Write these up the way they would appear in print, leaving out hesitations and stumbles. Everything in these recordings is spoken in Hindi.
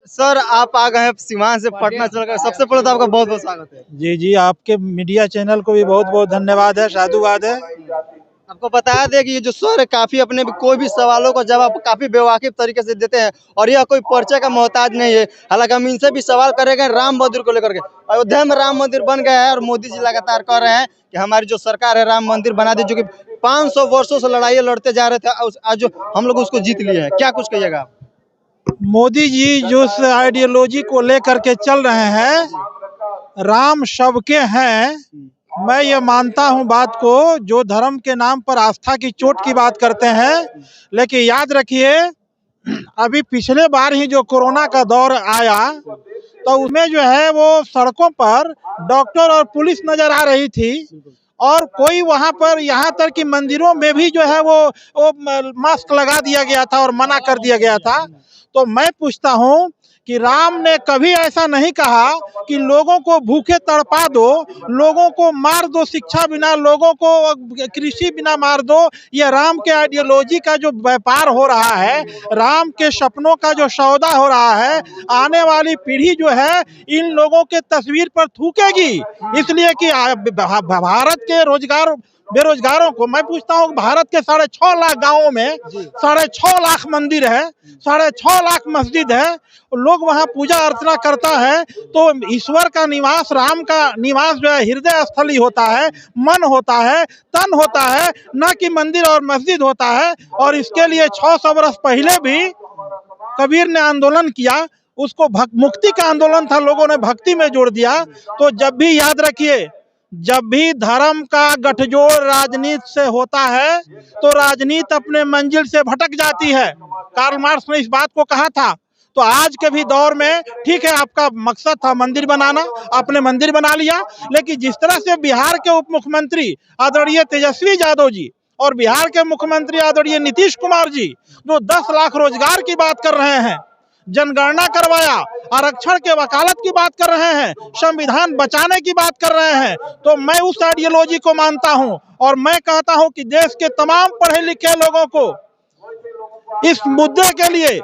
सर आप आ गए हैं सीवान से पटना चलकर, सबसे पहले तो आपका बहुत बहुत स्वागत है। जी जी, आपके मीडिया चैनल को भी बहुत बहुत धन्यवाद है, साधुवाद है। आपको बताया दे कि ये जो सर है काफी अपने कोई भी सवालों का जवाब काफी बेवाकिफ तरीके से देते हैं और यह कोई परिचय का मोहताज नहीं है। हालांकि हम इनसे भी सवाल करेंगे राम मंदिर को लेकर के। अयोध्या में राम मंदिर बन गया है और मोदी जी लगातार कह रहे हैं कि हमारी जो सरकार है राम मंदिर बना दी, जो कि 500 वर्षों से लड़ाई लड़ते जा रहे थे, आज जो हम लोग उसको जीत लिए हैं। क्या कुछ कहिएगा आप? मोदी जी जो आइडियोलॉजी को लेकर के चल रहे हैं, राम सबके हैं, मैं ये मानता हूँ बात को। जो धर्म के नाम पर आस्था की चोट की बात करते हैं, लेकिन याद रखिए अभी पिछले बार ही जो कोरोना का दौर आया तो उसमें जो है वो सड़कों पर डॉक्टर और पुलिस नजर आ रही थी और कोई वहां पर, यहाँ तक कि मंदिरों में भी जो है वो मास्क लगा दिया गया था और मना कर दिया गया था। तो मैं पूछता हूँ कि राम ने कभी ऐसा नहीं कहा कि लोगों को भूखे तड़पा दो, लोगों को मार दो शिक्षा बिना, लोगों को कृषि बिना मार दो। ये राम के आइडियोलॉजी का जो व्यापार हो रहा है, राम के सपनों का जो सौदा हो रहा है, आने वाली पीढ़ी जो है इन लोगों के तस्वीर पर थूकेगी। इसलिए कि भारत के बेरोजगारों को मैं पूछता हूँ, भारत के 6.5 लाख गांवों में 6.5 लाख मंदिर है, 6.5 लाख मस्जिद है, लोग वहाँ पूजा अर्चना करता है। तो ईश्वर का निवास, राम का निवास जो है हृदय स्थली होता है, मन होता है, तन होता है, न कि मंदिर और मस्जिद होता है। और इसके लिए 600 वर्ष पहले भी कबीर ने आंदोलन किया, उसको मुक्ति का आंदोलन था, लोगों ने भक्ति में जोड़ दिया। तो जब भी याद रखिए, जब भी धर्म का गठजोड़ राजनीति से होता है तो राजनीति अपने मंजिल से भटक जाती है। कार्ल मार्क्स ने इस बात को कहा था। तो आज के भी दौर में ठीक है, आपका मकसद था मंदिर बनाना, आपने मंदिर बना लिया, लेकिन जिस तरह से बिहार के उप मुख्यमंत्री आदरणीय तेजस्वी यादव जी और बिहार के मुख्यमंत्री आदरणीय नीतीश कुमार जी जो 10 लाख रोजगार की बात कर रहे हैं, जनगणना करवाया, आरक्षण के वकालत की बात कर रहे हैं, संविधान बचाने की बात कर रहे हैं, तो मैं उस आइडियोलॉजी को मानता हूं और मैं कहता हूं कि देश के तमाम पढ़े लिखे लोगों को इस मुद्दे के लिए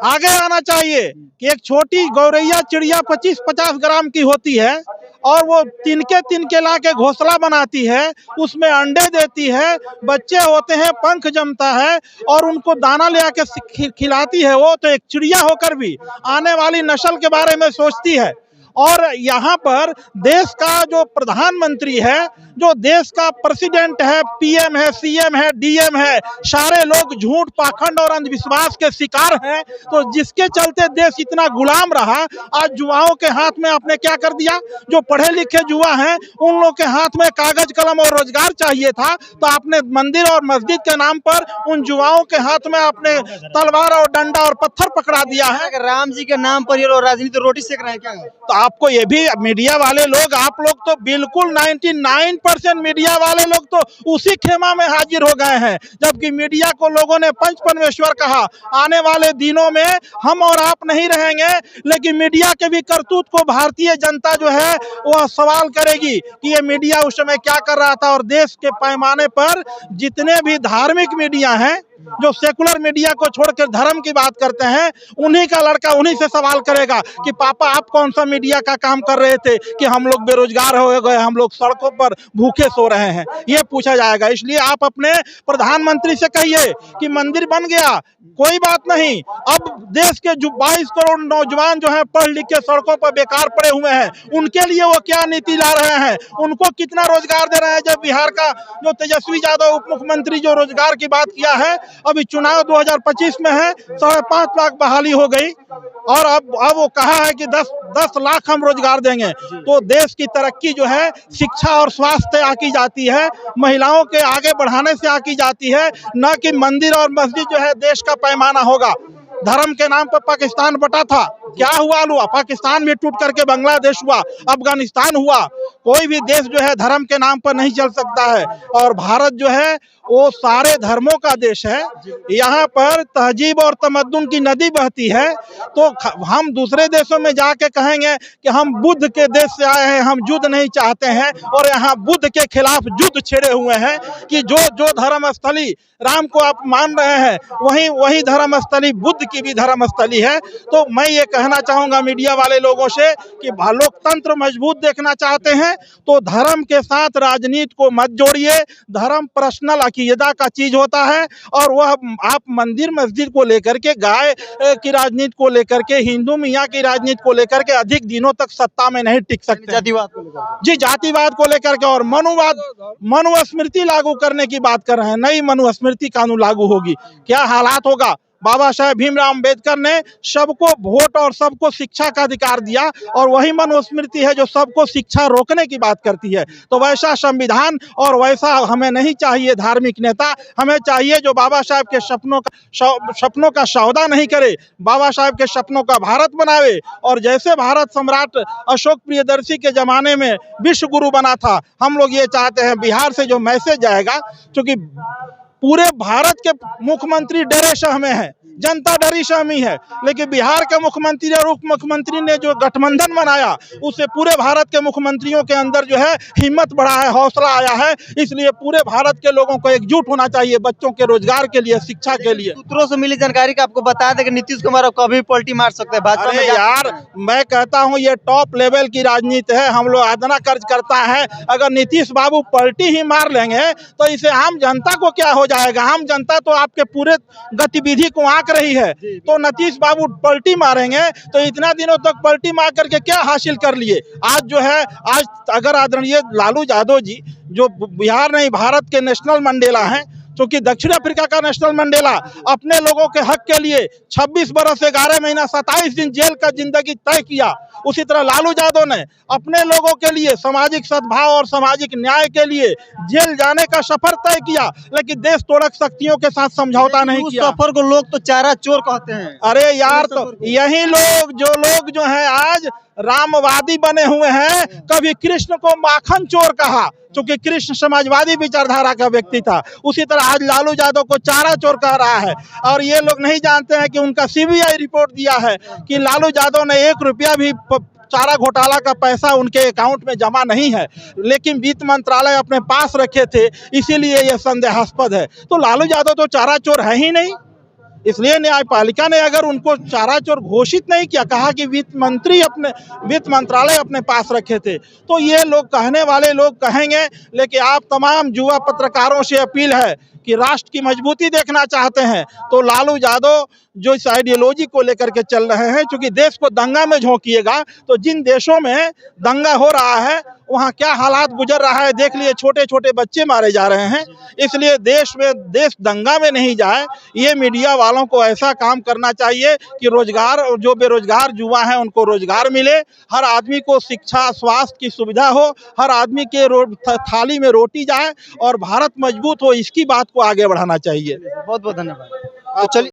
आगे आना चाहिए कि एक छोटी गौरैया चिड़िया 25-50 ग्राम की होती है और वो तिनके ला के घोंसला बनाती है, उसमें अंडे देती है, बच्चे होते हैं, पंख जमता है और उनको दाना ले आके खिलाती है। वो तो एक चिड़िया होकर भी आने वाली नस्ल के बारे में सोचती है। और यहाँ पर देश का जो प्रधानमंत्री है, जो देश का प्रेसिडेंट है, पीएम है, सीएम है, डीएम है, सारे लोग झूठ, पाखंड और अंधविश्वास के शिकार हैं। तो जिसके चलते देश इतना गुलाम रहा, आज युवाओं के हाथ में आपने क्या कर दिया? जो पढ़े लिखे युवा हैं उन लोग के हाथ में कागज कलम और रोजगार चाहिए था, तो आपने मंदिर और मस्जिद के नाम पर उन युवाओं के हाथ में आपने तलवार और डंडा और पत्थर पकड़ा दिया है। राम जी के नाम पर ये लोग राजनीति रोटी सेक रहे हैं क्या? तो आपको ये भी मीडिया वाले लोग, आप लोग तो बिल्कुल 99% मीडिया वाले लोग तो उसी खेमा में हाजिर हो गए हैं। जबकि मीडिया को लोगों ने पंच परमेश्वर कहा। आने वाले दिनों में हम और आप नहीं रहेंगे, लेकिन मीडिया के भी करतूत को भारतीय जनता जो है वह सवाल करेगी कि ये मीडिया उस समय क्या कर रहा था। और देश के पैमाने पर जितने भी धार्मिक मीडिया हैं, जो सेकुलर मीडिया को छोड़कर धर्म की बात करते हैं, उन्हीं का लड़का उन्हीं से सवाल करेगा कि पापा आप कौन सा मीडिया का काम कर रहे थे कि हम लोग बेरोजगार हो गए, हम लोग सड़कों पर भूखे सो रहे हैं, ये पूछा जाएगा। इसलिए आप अपने प्रधानमंत्री से कहिए कि मंदिर बन गया, कोई बात नहीं, अब देश के 22 करोड़ नौजवान जो हैं पढ़ लिख के सड़कों पर बेकार पड़े हुए हैं, उनके लिए वो क्या नीति ला रहे हैं, उनको कितना रोजगार दे रहे हैं। जब बिहार का जो तेजस्वी यादव उप मुख्यमंत्री जो रोजगार की बात किया है, अभी चुनाव 2025 में है, 5.5 लाख बहाली हो गई और अब वो कहा है कि 10 लाख हम रोजगार देंगे। तो देश की तरक्की जो है शिक्षा और स्वास्थ्य आकी जाती है, महिलाओं के आगे बढ़ाने से आकी जाती है, न कि मंदिर और मस्जिद जो है देश का पैमाना होगा। धर्म के नाम पर पाकिस्तान बटा था, क्या हुआ? पाकिस्तान भी टूट करके बांग्लादेश हुआ, अफगानिस्तान हुआ। कोई भी देश जो है धर्म के नाम पर नहीं चल सकता है और भारत जो है वो सारे धर्मों का देश है। यहाँ पर तहजीब और तमद्दुन की नदी बहती है। तो हम दूसरे देशों में जाके कहेंगे कि हम बुद्ध के देश से आए हैं, हम युद्ध नहीं चाहते हैं, और यहाँ बुद्ध के खिलाफ युद्ध छेड़े हुए हैं कि जो धर्म स्थली राम को आप मान रहे हैं, वही धर्म स्थली बुद्ध की भी धर्म स्थली है। तो मैं ये कहना चाहूंगा मीडिया वाले लोगों से कि लोकतंत्र मजबूत देखना चाहते हैं तो धर्म के साथ राजनीति को मत जोड़िए। धर्म पर्सनल अकीदा का चीज होता है और वह आप मंदिर मस्जिद को लेकर के, गाय की राजनीति को लेकर के, हिंदू मियाँ की राजनीति को लेकर के अधिक दिनों तक सत्ता में नहीं टिक सकते। जातिवाद को लेकर जी, जातिवाद को लेकर के और मनुस्मृति लागू करने की बात कर रहे हैं। नई मनुस्मृति कानून लागू होगी, क्या हालात होगा। बाबा साहेब भीमराव अंबेडकर ने सबको वोट और सबको शिक्षा का अधिकार दिया और वही मनुस्मृति है जो सबको शिक्षा रोकने की बात करती है। तो वैसा संविधान और वैसा हमें नहीं चाहिए धार्मिक नेता। हमें चाहिए जो बाबा साहेब के सपनों का सौदा नहीं करे, बाबा साहेब के सपनों का भारत बनावे। और जैसे भारत सम्राट अशोक प्रियदर्शी के जमाने में विश्व गुरु बना था, हम लोग ये चाहते हैं बिहार से जो मैसेज जाएगा, क्योंकि पूरे भारत के मुख्यमंत्री डरे सहमे हैं, जनता डरी सहमी है, लेकिन बिहार के मुख्यमंत्री और उप मुख्यमंत्री ने जो गठबंधन बनाया उससे पूरे भारत के मुख्यमंत्रियों के अंदर जो है हिम्मत बढ़ा है, हौसला आया है। इसलिए पूरे भारत के लोगों को एकजुट होना चाहिए बच्चों के रोजगार के लिए, शिक्षा के लिए। सूत्रों से मिली जानकारी का आपको बता दें कि नीतीश कुमार कभी पलटी मार सकते हैं भाजपा में। यार मैं कहता हूँ ये टॉप लेवल की राजनीति है, हम लोग आदना कर्ज करता है। अगर नीतीश बाबू पलटी ही मार लेंगे तो इसे आम जनता को क्या हो जाएगा। आम जनता तो आपके पूरे गतिविधि को आंक रही है, तो नीतीश बाबू पलटी मारेंगे तो इतना दिनों तक पलटी मार करके क्या हासिल कर लिए। आज जो है, आज अगर आदरणीय लालू यादव जी जो बिहार नहीं भारत के नेशनल मंडेला हैं, क्योंकि दक्षिण अफ्रीका का नेशनल मंडेला अपने लोगों के हक के लिए 26 बरस 11 महीना 27 दिन जेल का जिंदगी तय किया, उसी तरह लालू यादव ने अपने लोगों के लिए सामाजिक सद्भाव और सामाजिक न्याय के लिए जेल जाने का सफर तय किया, लेकिन देश तोड़क शक्तियों के साथ समझौता नहीं किया। सफर को लोग तो चारा चोर कहते हैं। अरे यार, तो यही लोग जो है आज रामवादी बने हुए हैं, कभी कृष्ण को माखन चोर कहा क्योंकि कृष्ण समाजवादी विचारधारा का व्यक्ति था, उसी तरह आज लालू यादव को चारा चोर कह रहा है। और ये लोग नहीं जानते हैं कि उनका सीबीआई रिपोर्ट दिया है कि लालू यादव ने 1 रुपया भी चारा घोटाला का पैसा उनके अकाउंट में जमा नहीं है, लेकिन वित्त मंत्रालय अपने पास रखे थे, इसीलिए यह संदेहास्पद है। तो लालू यादव तो चारा चोर है ही नहीं, इसलिए न्यायपालिका ने अगर उनको चारा चोर घोषित नहीं किया, कहा कि वित्त मंत्रालय अपने पास रखे थे, तो ये लोग कहने वाले लोग कहेंगे। लेकिन आप तमाम युवा पत्रकारों से अपील है कि राष्ट्र की मजबूती देखना चाहते हैं तो लालू यादव जो इस आइडियोलॉजी को लेकर के चल रहे हैं, क्योंकि देश को दंगा में झोंकिएगा तो जिन देशों में दंगा हो रहा है वहाँ क्या हालात गुजर रहा है देख लिए, छोटे छोटे बच्चे मारे जा रहे हैं। इसलिए देश दंगा में नहीं जाए, ये मीडिया वालों को ऐसा काम करना चाहिए कि रोजगार और जो बेरोजगार युवा हैं उनको रोजगार मिले, हर आदमी को शिक्षा स्वास्थ्य की सुविधा हो, हर आदमी के थाली में रोटी जाए और भारत मजबूत हो, इसकी बात को आगे बढ़ाना चाहिए। बहुत बहुत धन्यवाद। तो चलिए।